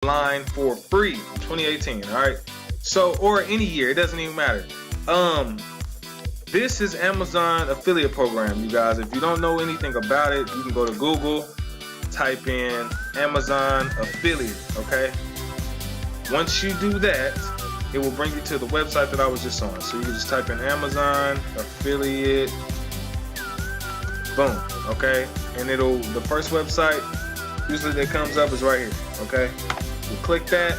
line for free in 2018. All right, so or any year, it doesn't even matter. This is Amazon affiliate program, you guys. If you don't know anything about it, you can go to Google, type in Amazon affiliate. Okay, once you do that, it will bring you to the website that I was just on. So you can just type in Amazon affiliate, boom. Okay, and the first website usually that comes up is right here. Okay, you click that,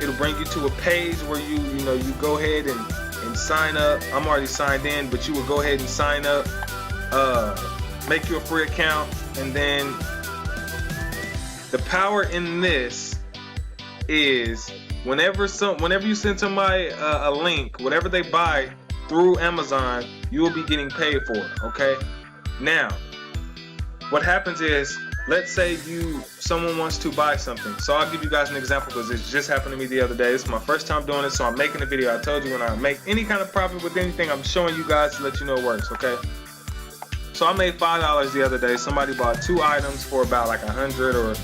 it'll bring you to a page where you go ahead and sign up. I'm already signed in, but you will go ahead and sign up, make you a free account, and then the power in this is whenever you send somebody a link, whatever they buy through Amazon, you will be getting paid for it. Okay, now what happens is, let's say someone wants to buy something. So I'll give you guys an example because it just happened to me the other day. This is my first time doing it, so I'm making a video. I told you when I make any kind of profit with anything, I'm showing you guys to let you know it works, okay? So I made $5 the other day. Somebody bought 2 items for about like 100 or a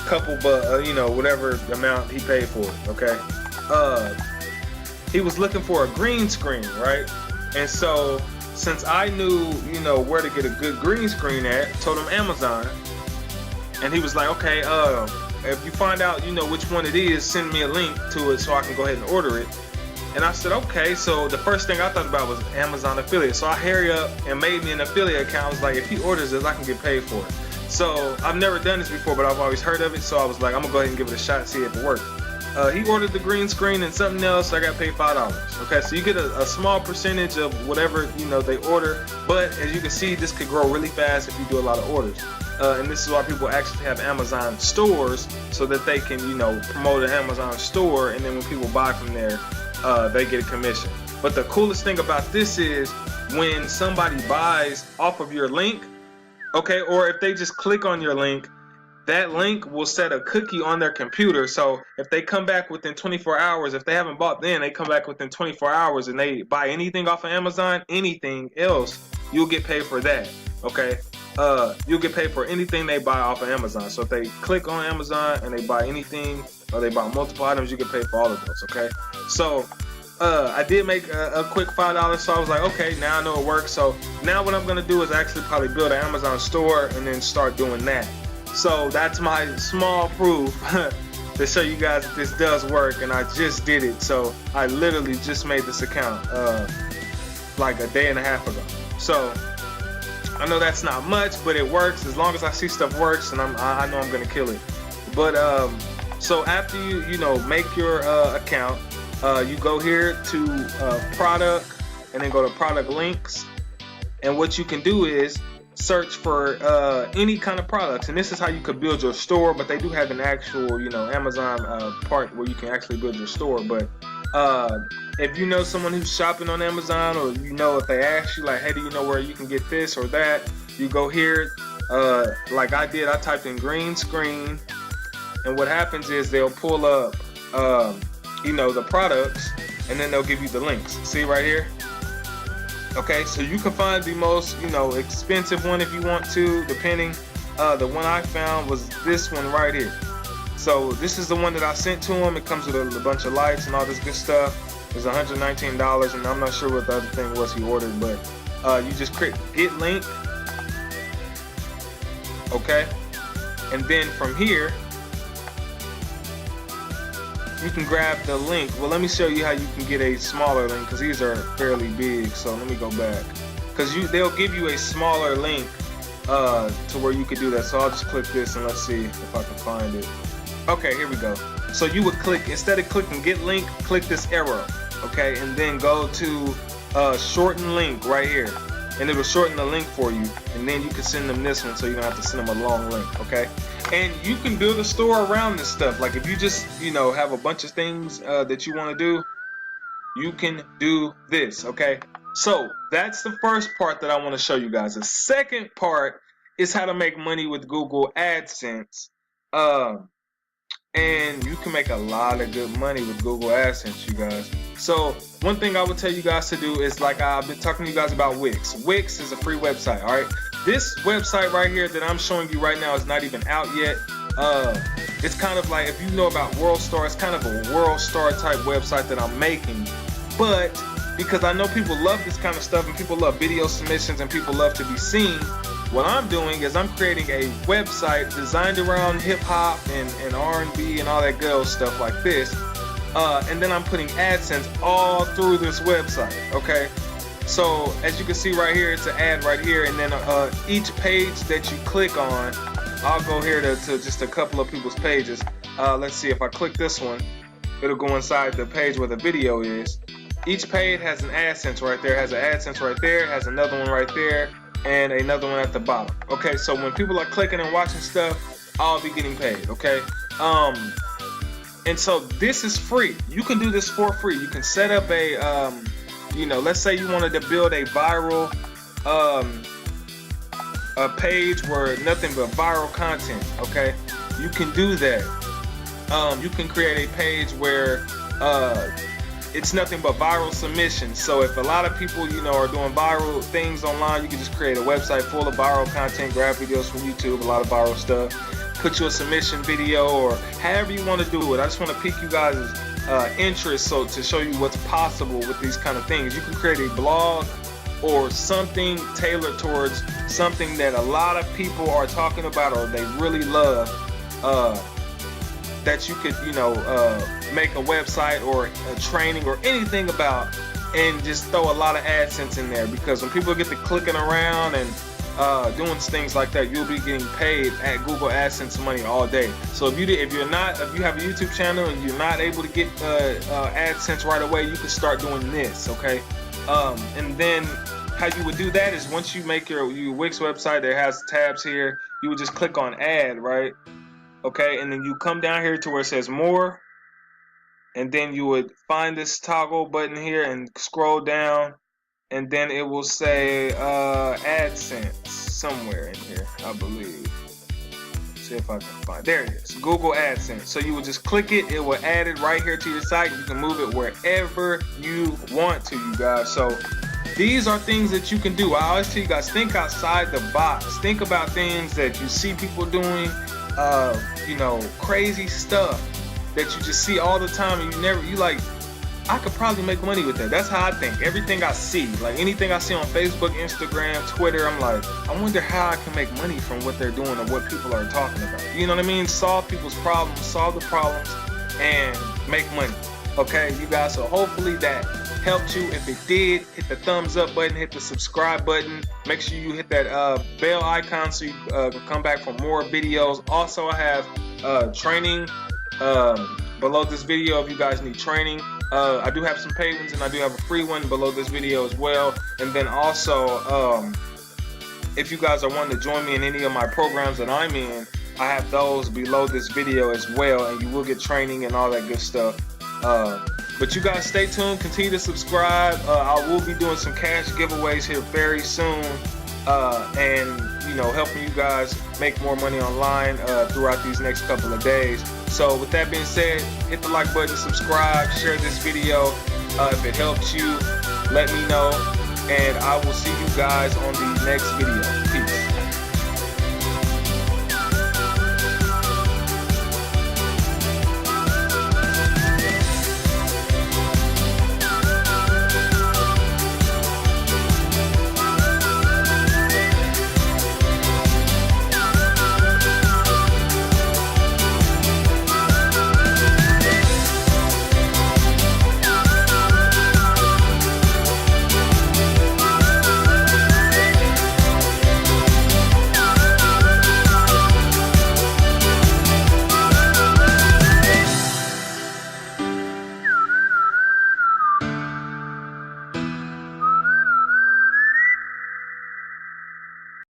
couple, but whatever amount he paid for it, okay? He was looking for a green screen, right? And so since I knew, where to get a good green screen at, told him Amazon. And he was like, okay, if you find out, which one it is, send me a link to it so I can go ahead and order it. And I said, okay. So the first thing I thought about was Amazon affiliate. So I hurry up and made me an affiliate account. I was like, if he orders this, I can get paid for it. So I've never done this before, but I've always heard of it. So I was like, I'm gonna go ahead and give it a shot, see if it works. He ordered the green screen and something else. I got paid $5. Okay, so you get a small percentage of whatever they order, but as you can see, this could grow really fast if you do a lot of orders. And this is why people actually have Amazon stores, so that they can promote an Amazon store, and then when people buy from there, they get a commission. But the coolest thing about this is when somebody buys off of your link, okay, or if they just click on your link, that link will set a cookie on their computer. So if they come back within 24 hours, if they haven't bought then, they come back within 24 hours and they buy anything off of Amazon, anything else, you'll get paid for that, okay? You'll get paid for anything they buy off of Amazon. So if they click on Amazon and they buy anything, or they buy multiple items, you get paid for all of those, okay? So I did make a quick $5, so I was like, okay, now I know it works. So now what I'm gonna do is actually probably build an Amazon store and then start doing that. So that's my small proof to show you guys that this does work, and I just did it. So I literally just made this account like a day and a half ago. So I know that's not much, but it works. As long as I see stuff works, and I know I'm gonna kill it. But so after you make your account, you go here to product, and then go to product links, and what you can do is search for any kind of products, and this is how you could build your store. But they do have an actual Amazon part where you can actually build your store. But if you know someone who's shopping on Amazon, or if they ask you like, hey, do you know where you can get this or that, you go here, like I did. I typed in green screen, and what happens is they'll pull up the products, and then they'll give you the links. See right here? Okay, so you can find the most, expensive one if you want to, depending. The one I found was this one right here. So this is the one that I sent to him. It comes with a bunch of lights and all this good stuff. It's $119, and I'm not sure what the other thing was he ordered, but you just click get link. Okay, and then from here, you can grab the link. Well, let me show you how you can get a smaller link, because these are fairly big. So let me go back, because they'll give you a smaller link to where you could do that. So I'll just click this, and let's see if I can find it. Okay, here we go. So you would click, instead of clicking get link, click this arrow, okay, and then go to shorten link right here, and it'll shorten the link for you, and then you can send them this one, so you don't have to send them a long link, okay? And you can build a store around this stuff. Like if you just have a bunch of things that you want to do, you can do this, okay? So that's the first part that I want to show you guys. The second part is how to make money with Google AdSense. And you can make a lot of good money with Google AdSense, you guys. So one thing I would tell you guys to do is, like I've been talking to you guys about Wix. Wix is a free website, all right? This website right here that I'm showing you right now is not even out yet. It's kind of like, if you know about WorldStar, it's kind of a WorldStar type website that I'm making. But because I know people love this kind of stuff and people love video submissions and people love to be seen, what I'm doing is I'm creating a website designed around hip hop and R&B and all that good old stuff like this. And then I'm putting AdSense all through this website, okay? So as you can see right here, it's an ad right here, and then each page that you click on, I'll go here to just a couple of people's pages. Let's see, if I click this one, it'll go inside the page where the video is. Each page has an AdSense right there, has an AdSense right there, has another one right there, and another one at the bottom. Okay, so when people are clicking and watching stuff, I'll be getting paid, okay? And so this is free. You can do this for free. You can set up a, you know, let's say you wanted to build a viral a page where nothing but viral content, okay? You can do that. You can create a page where it's nothing but viral submissions. So if a lot of people, you know, are doing viral things online, you can just create a website full of viral content, grab videos from YouTube, a lot of viral stuff, put you a submission video, or however you want to do it. I just want to pique you guys' interest, so to show you what's possible with these kind of things. You can create a blog or something tailored towards something that a lot of people are talking about or they really love, that you could, you know, make a website or a training or anything about, and just throw a lot of AdSense in there, because when people get to clicking around and doing things like that, you'll be getting paid at Google AdSense money all day. So if you have a YouTube channel and you're not able to get AdSense right away, you can start doing this, okay? And then how you would do that is, once you make your Wix website that has tabs here, you would just click on add, right? Okay, and then you come down here to where it says more, and then you would find this toggle button here and scroll down, and then it will say AdSense somewhere in here, I believe. See if I can find. There it is, Google AdSense. So you will just click it, it will add it right here to your site. You can move it wherever you want to, you guys. So these are things that you can do. I always tell you guys, think outside the box. Think about things that you see people doing, you know, crazy stuff that you just see all the time, and you like, I could probably make money with that. That's how I think. Everything I see, like anything I see on Facebook, Instagram, Twitter, I'm like, I wonder how I can make money from what they're doing or what people are talking about. You know what I mean? Solve people's problems, solve the problems, and make money. Okay, you guys, so hopefully that helped you. If it did, hit the thumbs up button, hit the subscribe button. Make sure you hit that bell icon so you can come back for more videos. Also, I have training below this video if you guys need training. I do have some paid ones and I do have a free one below this video as well. And then also, if you guys are wanting to join me in any of my programs that I'm in, I have those below this video as well, and you will get training and all that good stuff. But you guys stay tuned, continue to subscribe. I will be doing some cash giveaways here very soon, and you know, helping you guys make more money online throughout these next couple of days. So with that being said, hit the like button, subscribe, share this video. If it helped you, let me know, and I will see you guys on the next video.